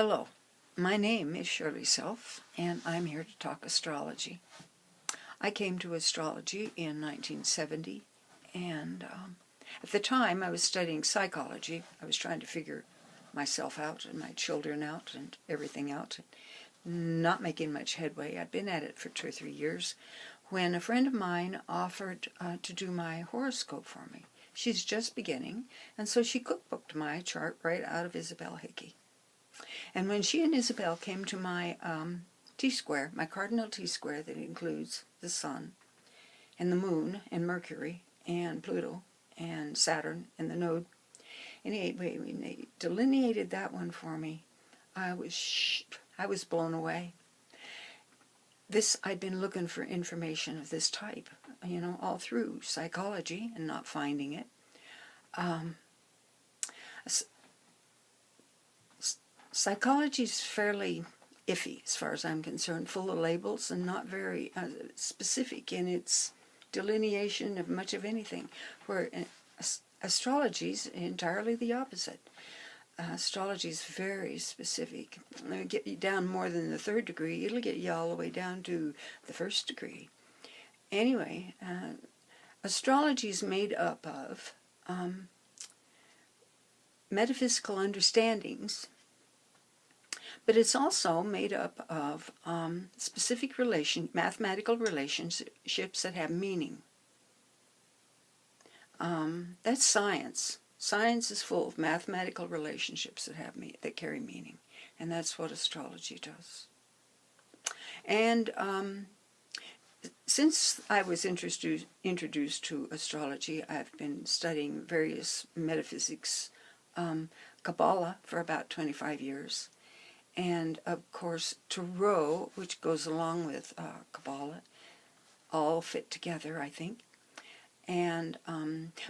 Hello, my name is Shirley Self, and I'm here to talk astrology. I came to astrology in 1970, and at the time I was studying psychology. I was trying to figure myself out and my children out and everything out, not making much headway. I'd been at it for 2 or 3 years when a friend of mine offered to do my horoscope for me. She's just beginning, and so she cookbooked my chart right out of Isabel Hickey. And when she and Isabel came to my T-square, my cardinal T-square that includes the Sun and the Moon and Mercury and Pluto and Saturn and the node, and when they delineated that one for me, I was blown away. I'd been looking for information of this type, all through psychology and not finding it. Psychology is fairly iffy as far as I'm concerned, full of labels and not very specific in its delineation of much of anything, where astrology is entirely the opposite. Astrology is very specific. It'll get you down more than the 3rd degree. It'll get you all the way down to the 1st degree. Anyway, astrology is made up of metaphysical understandings, but it's also made up of specific mathematical relationships that have meaning. That's science. Science is full of mathematical relationships that carry meaning, and that's what astrology does. And since I was introduced to astrology, I've been studying various metaphysics, Kabbalah for about 25 years. And, of course, Tarot, which goes along with Kabbalah, all fit together, I think. And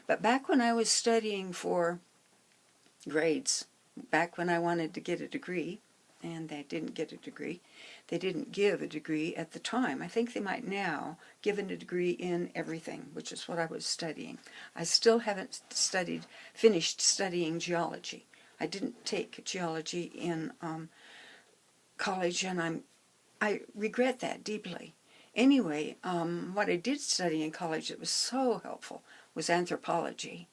but back when I was studying for grades, back when I wanted to get a degree, and they didn't get a degree, they didn't give a degree at the time. I think they might now give a degree in everything, which is what I was studying. I still haven't finished studying geology. I didn't take geology in college, and I regret that deeply. Anyway, what I did study in college that was so helpful was anthropology.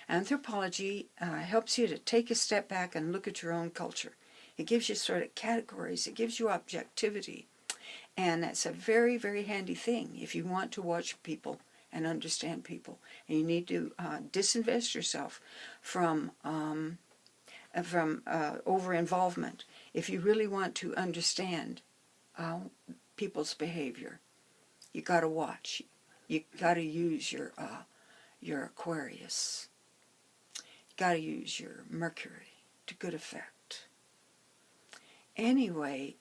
Anthropology helps you to take a step back and look at your own culture. It gives you sort of categories. It gives you objectivity. And that's a very, very handy thing if you want to watch people and understand people. And you need to disinvest yourself from over-involvement if you really want to understand people's behavior. You got to watch. You got to use your Aquarius. You got to use your Mercury to good effect. Anyway,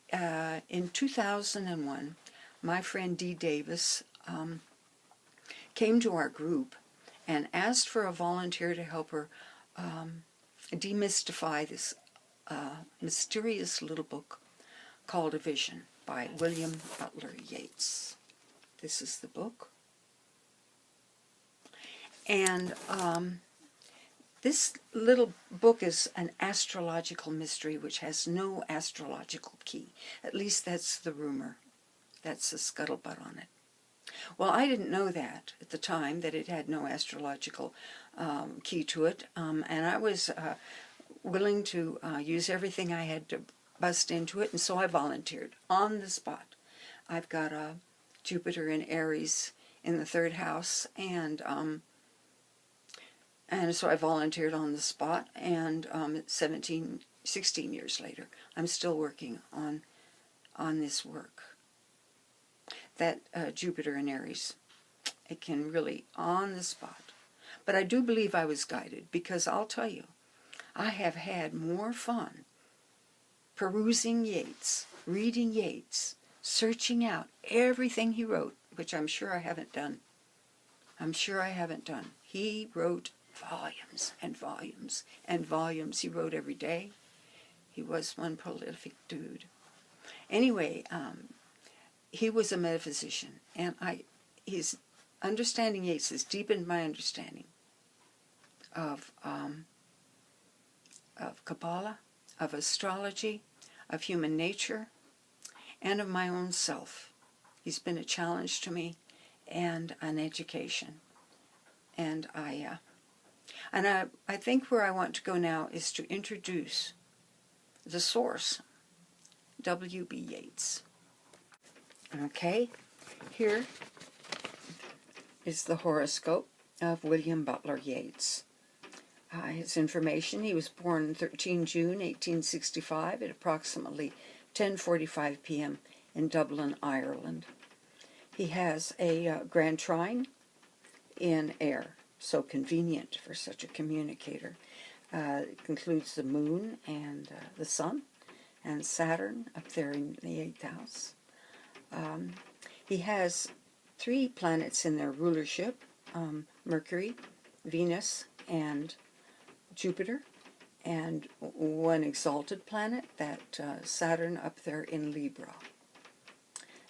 in 2001, my friend Dee Davis came to our group and asked for a volunteer to help her demystify this mysterious little book called A Vision by William Butler Yeats. This is the book. And this little book is an astrological mystery which has no astrological key. At least that's the rumor. That's the scuttlebutt on it. Well, I didn't know that at the time, that it had no astrological key to it, and I was willing to use everything I had to bust into it, and so I volunteered on the spot. I've got a Jupiter in Aries in the 3rd house, and so I volunteered on the spot, and 16 years later, I'm still working on this work. That Jupiter in Aries, it can really on the spot. But I do believe I was guided, because I'll tell you, I have had more fun perusing Yeats, reading Yeats, searching out everything he wrote, which I'm sure I haven't done. He wrote volumes and volumes and volumes. He wrote every day. He was one prolific dude. Anyway, he was a metaphysician, and his understanding Yeats has deepened my understanding of Kabbalah, of astrology, of human nature, and of my own self. He's been a challenge to me and an education. And I think where I want to go now is to introduce the source, W.B. Yeats. Okay, here is the horoscope of William Butler Yeats. His information: he was born 13 June 1865 at approximately 10:45 p.m. in Dublin, Ireland. He has a grand trine in air, so convenient for such a communicator. It includes the moon and the sun and Saturn up there in the 8th house. He has 3 planets in their rulership, Mercury, Venus, and Jupiter, and 1 exalted planet, that Saturn up there in Libra.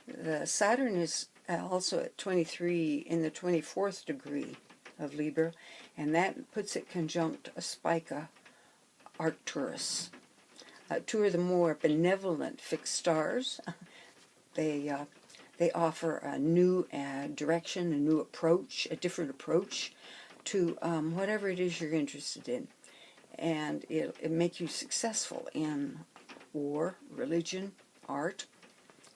The Saturn is also at 23 in the 24th degree of Libra, and that puts it conjunct Spica Arcturus. 2 of the more benevolent fixed stars. They offer a new direction, a new approach, a different approach to whatever it is you're interested in. And it'll make you successful in war, religion, art.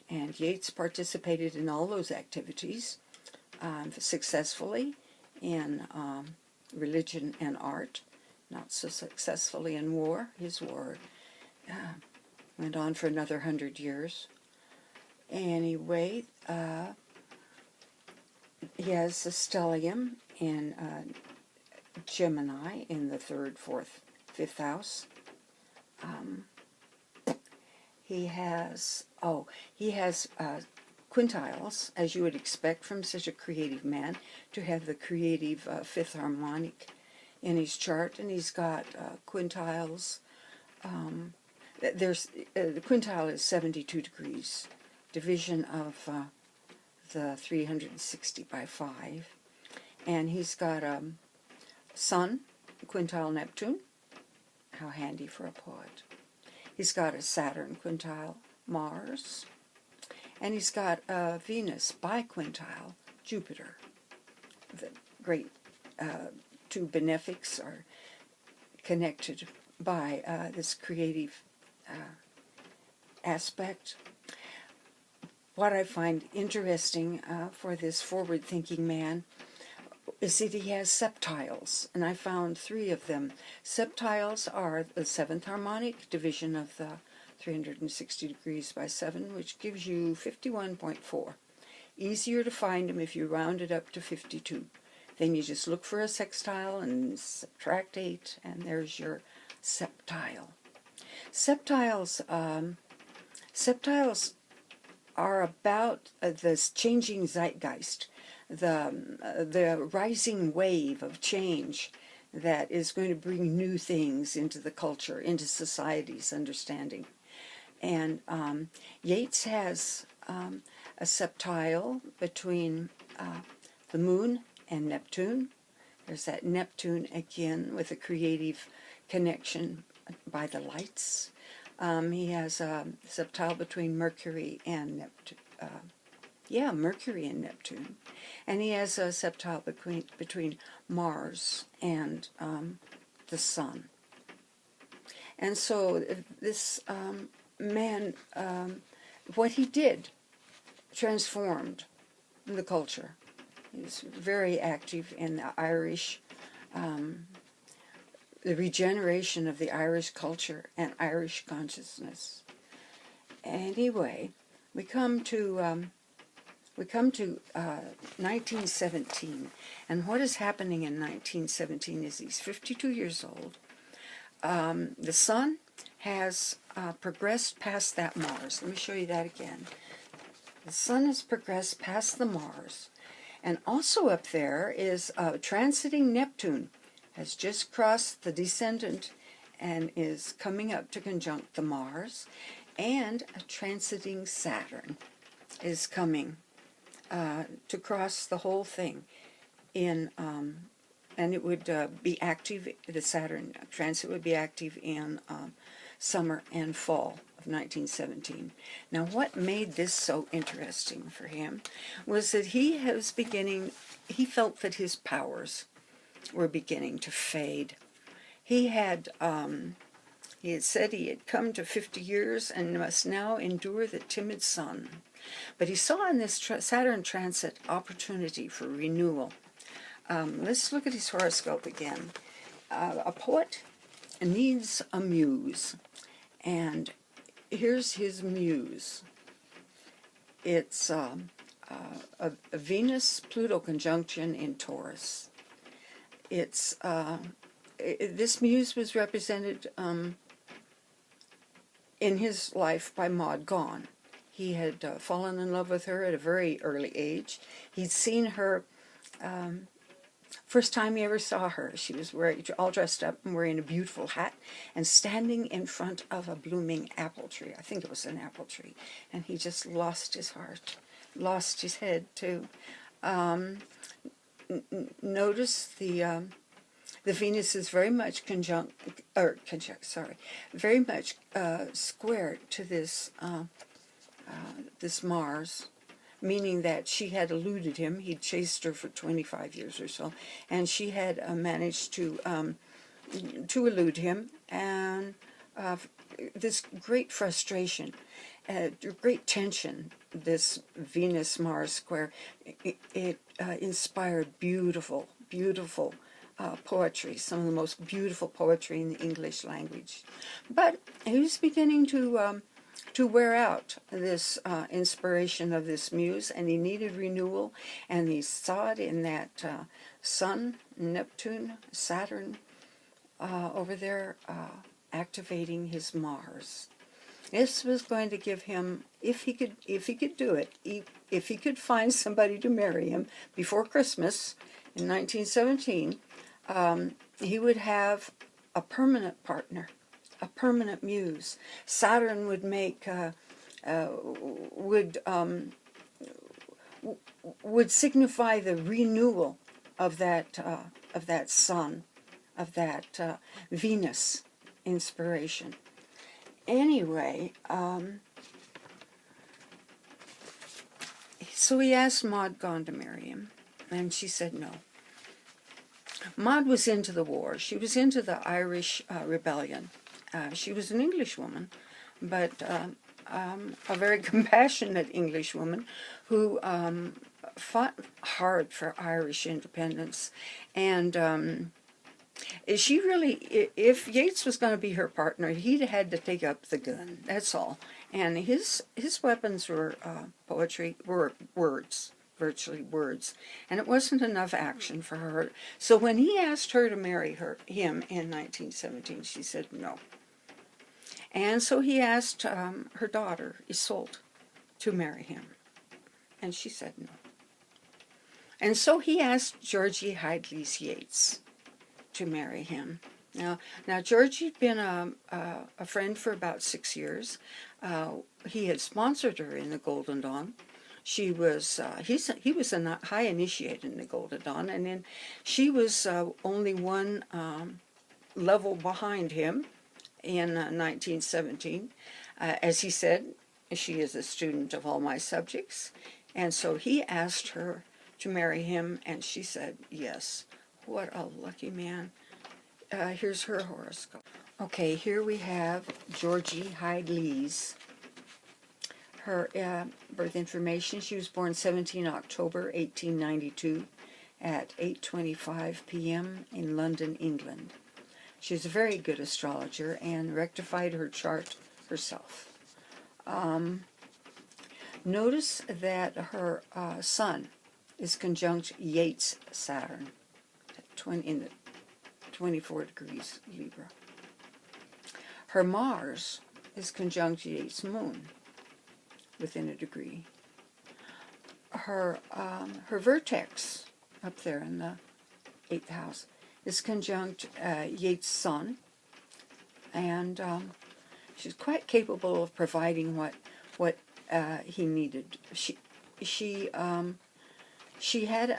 And Yeats participated in all those activities successfully in religion and art, not so successfully in war. His war went on for another 100 years. Anyway, he has a stellium in Gemini in the 3rd, 4th, 5th house. He has quintiles, as you would expect from such a creative man, to have the creative 5th harmonic in his chart, and he's got quintiles. The quintile is 72 degrees, division of the 360 by 5, and he's got Sun, quintile Neptune. How handy for a poet. He's got a Saturn quintile Mars, and he's got Venus biquintile Jupiter. The great 2 benefics are connected by this creative aspect. What I find interesting for this forward-thinking man is that he has septiles, and I found 3 of them. Septiles are the 7th harmonic, division of the 360 degrees by 7, which gives you 51.4. Easier to find them if you round it up to 52. Then you just look for a sextile and subtract 8, and there's your septile. Septiles are about this changing zeitgeist, the rising wave of change that is going to bring new things into the culture, into society's understanding. And Yeats has a septile between the moon and Neptune. There's that Neptune again with a creative connection by the lights. He has a septile between Mercury and Neptune. Mercury and Neptune. And he has a septile between Mars and the Sun. And so this man, what he did transformed the culture. He was very active in the Irish, the regeneration of the Irish culture and Irish consciousness. Anyway, we come to 1917, and what is happening in 1917 is he's 52 years old. The sun has progressed past that Mars. Let me show you that again. The sun has progressed past the Mars, and also up there is transiting Neptune, has just crossed the descendant and is coming up to conjunct the Mars, and a transiting Saturn is coming to cross the whole thing in, and it would be active, the Saturn transit would be active in summer and fall of 1917. Now, what made this so interesting for him was that he felt that his powers were beginning to fade. He had said he had come to 50 years and must now endure the timid sun. But he saw in this Saturn transit opportunity for renewal. Let's look at his horoscope again. A poet needs a muse, and here's his muse. It's a Venus-Pluto conjunction in Taurus. It's this muse was represented in his life by Maud Gonne. He had fallen in love with her at a very early age. He'd seen her, first time he ever saw her, she was all dressed up and wearing a beautiful hat and standing in front of a blooming apple tree. I think it was an apple tree. And he just lost his heart, lost his head too. Notice the Venus is very much very much squared to this this Mars, meaning that she had eluded him. He'd chased her for 25 years or so, and she had managed to elude him, and this great frustration, great tension, this Venus-Mars square, it inspired beautiful poetry, some of the most beautiful poetry in the English language. But he was beginning to wear out this inspiration of this muse, and he needed renewal, and he saw it in that Sun, Neptune, Saturn over there activating his Mars. This was going to give him, if he could do it, if he could find somebody to marry him before Christmas in 1917, he would have a permanent partner, a permanent muse. Saturn would make would signify the renewal of that sun, of that Venus inspiration. Anyway, so he asked Maud Gonne to marry him, and she said no. Maud was into the war. She was into the Irish Rebellion. She was an Englishwoman, but a very compassionate Englishwoman who fought hard for Irish independence. And she really, if Yeats was going to be her partner, he'd had to take up the gun. That's all. And his weapons were poetry, were words. Virtually words, and it wasn't enough action for her. So when he asked her to marry him in 1917, she said no. And so he asked her daughter, Isolde, to marry him, and she said no. And so he asked Georgie Hidley's Yeats to marry him. Now Georgie had been a friend for about 6 years. He had sponsored her in the Golden Dawn. She was, he was a high initiate in the Golden Dawn, and then she was only one level behind him in 1917. As he said, she is a student of all my subjects, and so he asked her to marry him, and she said yes. What a lucky man. Here's her horoscope. Okay, here we have Georgie Hidley's. Her birth information: she was born 17 October 1892 at 8:25 p.m. in London, England. She was a very good astrologer and rectified her chart herself. Notice that her Sun is conjunct Yeats' Saturn in the 24 degrees Libra. Her Mars is conjunct Yeats' Moon within a degree. Her vertex up there in the 8th house is conjunct Yeats' Sun, and she's quite capable of providing what he needed. She had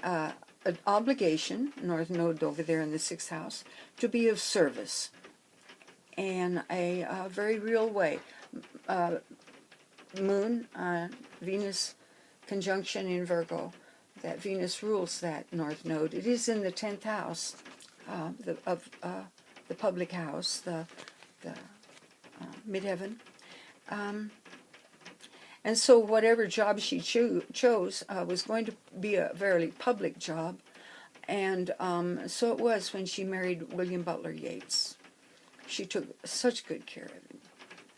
an obligation, North Node over there in the 6th house, to be of service in a very real way. moon, Venus conjunction in Virgo, that Venus rules that North Node. It is in the 10th house of the public house, the midheaven. And so whatever job she chose was going to be a very public job. And so it was when she married William Butler Yeats. She took such good care of him.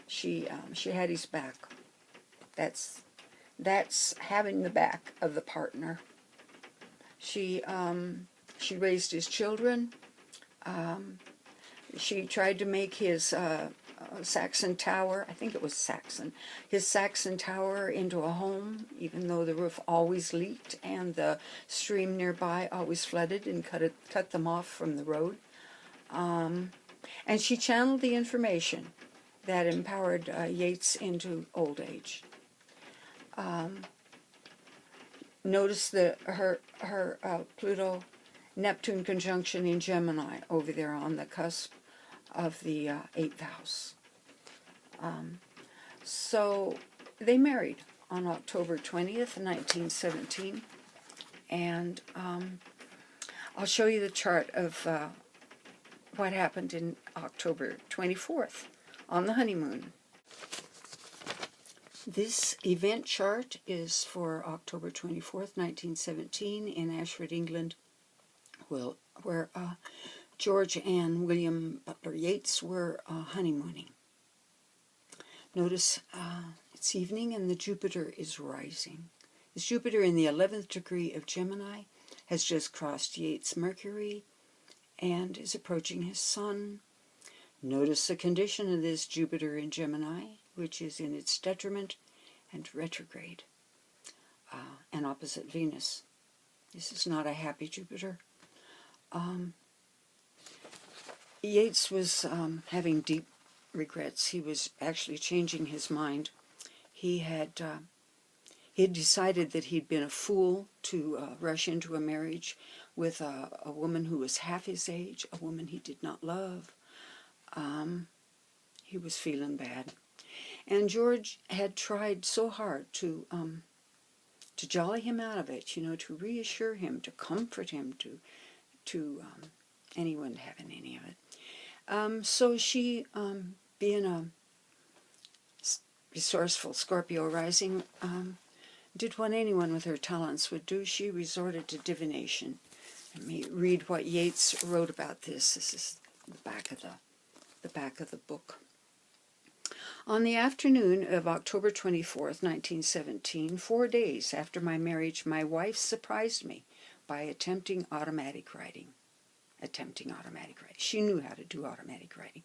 She had his back. That's having the back of the partner. She raised his children. She tried to make his Saxon Tower, I think it was Saxon, his Saxon Tower into a home, even though the roof always leaked and the stream nearby always flooded and cut them off from the road. And she channeled the information that empowered Yeats into old age. Notice her Pluto-Neptune conjunction in Gemini over there on the cusp of the 8th house. So they married on October 20th, 1917, and I'll show you the chart of what happened in October 24th on the honeymoon. This event chart is for October 24th, 1917 in Ashford, England, where George and William Butler Yeats were honeymooning. Notice it's evening and the Jupiter is rising. This Jupiter in the 11th degree of Gemini has just crossed Yeats' Mercury and is approaching his Sun. Notice the condition of this Jupiter in Gemini, which is in its detriment and retrograde, and opposite Venus. This is not a happy Jupiter. Yeats was having deep regrets. He was actually changing his mind. He had decided that he'd been a fool to rush into a marriage with a woman who was half his age, a woman he did not love. He was feeling bad. And George had tried so hard to jolly him out of it, to reassure him, to comfort him, and he wasn't having any of it. So she, being a resourceful Scorpio rising, did what anyone with her talents would do. She resorted to divination. Let me read what Yeats wrote about this. This is the back of the book. On the afternoon of October 24th, 1917, 4 days after my marriage, my wife surprised me by attempting automatic writing. She knew how to do automatic writing.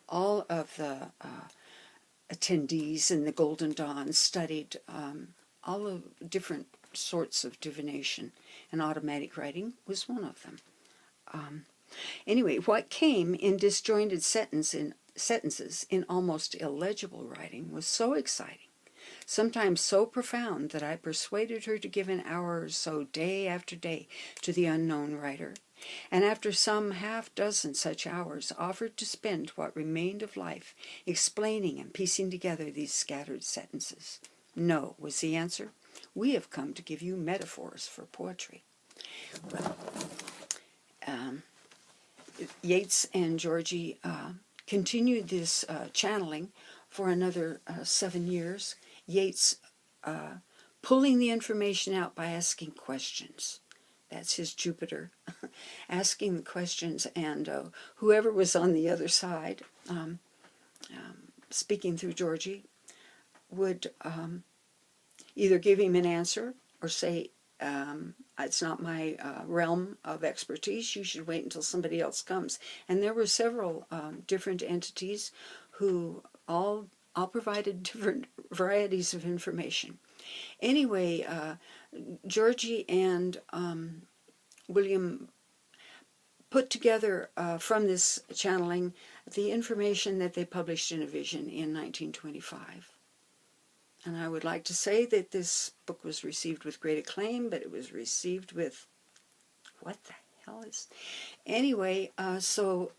All of the attendees in the Golden Dawn studied all of different sorts of divination, and automatic writing was one of them. Anyway, what came in disjointed sentences in almost illegible writing was so exciting, sometimes so profound, that I persuaded her to give an hour or so day after day to the unknown writer, and after some half-dozen such hours offered to spend what remained of life explaining and piecing together these scattered sentences. No, was the answer. We have come to give you metaphors for poetry. Well, Yeats and Georgie continued this channeling for another 7 years. Yeats pulling the information out by asking questions. That's his Jupiter, asking the questions, and whoever was on the other side, speaking through Georgie, would either give him an answer or say, it's not my realm of expertise, you should wait until somebody else comes. And there were several different entities who all provided different varieties of information. Anyway, Georgie and William put together from this channeling the information that they published in A Vision in 1925. And I would like to say that this book was received with great acclaim, but it was received with, what the hell is... Anyway, so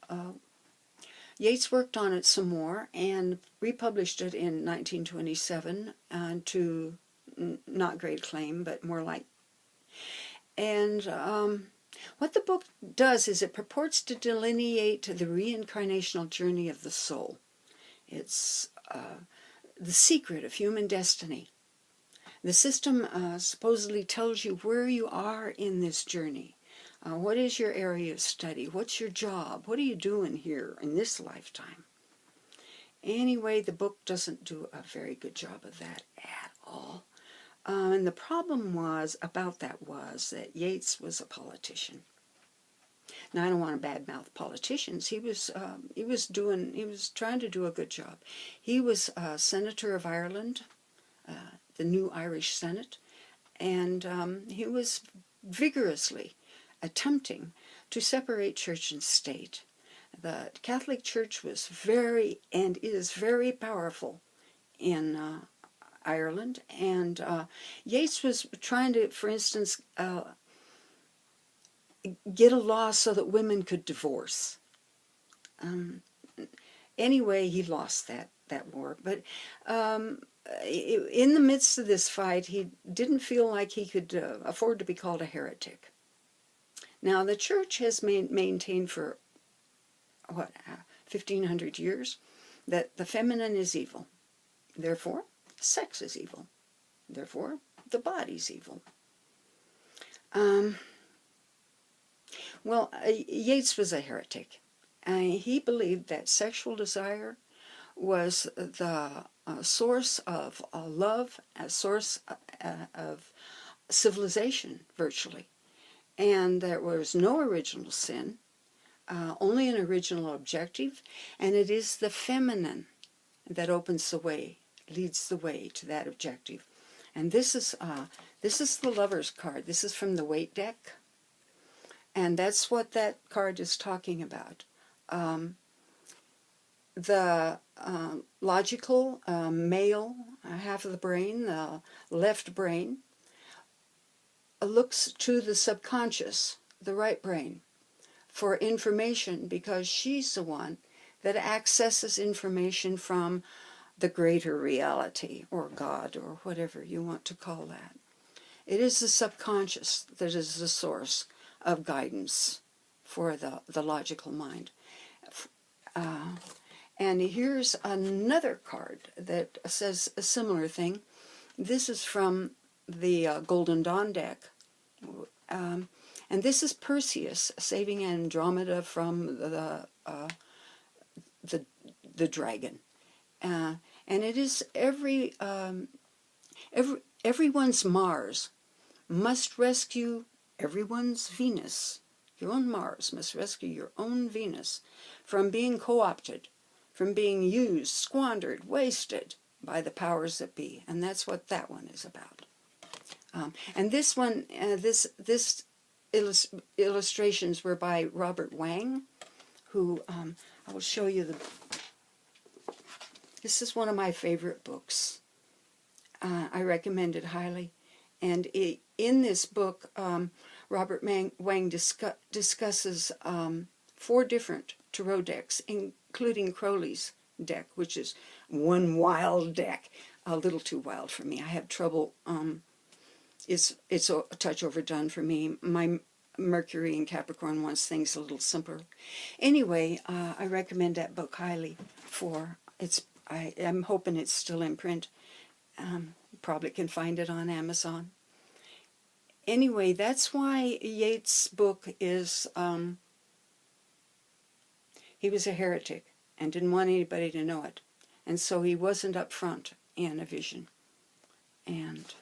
Yeats worked on it some more and republished it in 1927 to not great acclaim, but more like. And what the book does is it purports to delineate the reincarnational journey of the soul. It's the secret of human destiny. The system supposedly tells you where you are in this journey. What is your area of study? What's your job? What are you doing here in this lifetime? Anyway, the book doesn't do a very good job of that at all. And the problem was that Yeats was a politician. Now, I don't want to badmouth politicians. He was trying to do a good job. He was Senator of Ireland, the new Irish Senate, and he was vigorously attempting to separate church and state. The Catholic Church was very and is very powerful in Ireland, and Yeats was trying to, for instance, get a law so that women could divorce. Anyway, he lost that war, but in the midst of this fight, he didn't feel like he could afford to be called a heretic. Now, the church has maintained for, 1,500 years, that the feminine is evil. Therefore, sex is evil. Therefore, the body's evil. Well, Yeats was a heretic. He believed that sexual desire was the source of love, a source of civilization, virtually. And there was no original sin, only an original objective, and it is the feminine that opens the way, leads the way to that objective. And this is the Lover's card. This is from the Waite deck, and that's what that card is talking about. The logical male half of the brain, the left brain, looks to the subconscious, the right brain, for information, because she's the one that accesses information from the greater reality, or God, or whatever you want to call that. It is the subconscious that is the source of guidance for the logical mind. And here's another card that says a similar thing. This is from the Golden Dawn deck. And this is Perseus saving Andromeda from the dragon. And it is everyone's Mars must rescue everyone's Venus. Your own Mars must rescue your own Venus from being co-opted, from being used, squandered, wasted by the powers that be. And that's what that one is about. And this one, this illustrations were by Robert Wang, who I will show you this is one of my favorite books. I recommend it highly. And in this book, Robert Wang discusses 4 different tarot decks, including Crowley's deck, which is one wild deck, a little too wild for me. I have trouble. It's a touch overdone for me. My Mercury in Capricorn wants things a little simpler. Anyway, I recommend that book highly. I'm hoping it's still in print. Probably can find it on Amazon. Anyway, that's why Yeats' book is, he was a heretic and didn't want anybody to know it. And so he wasn't up front in a vision. And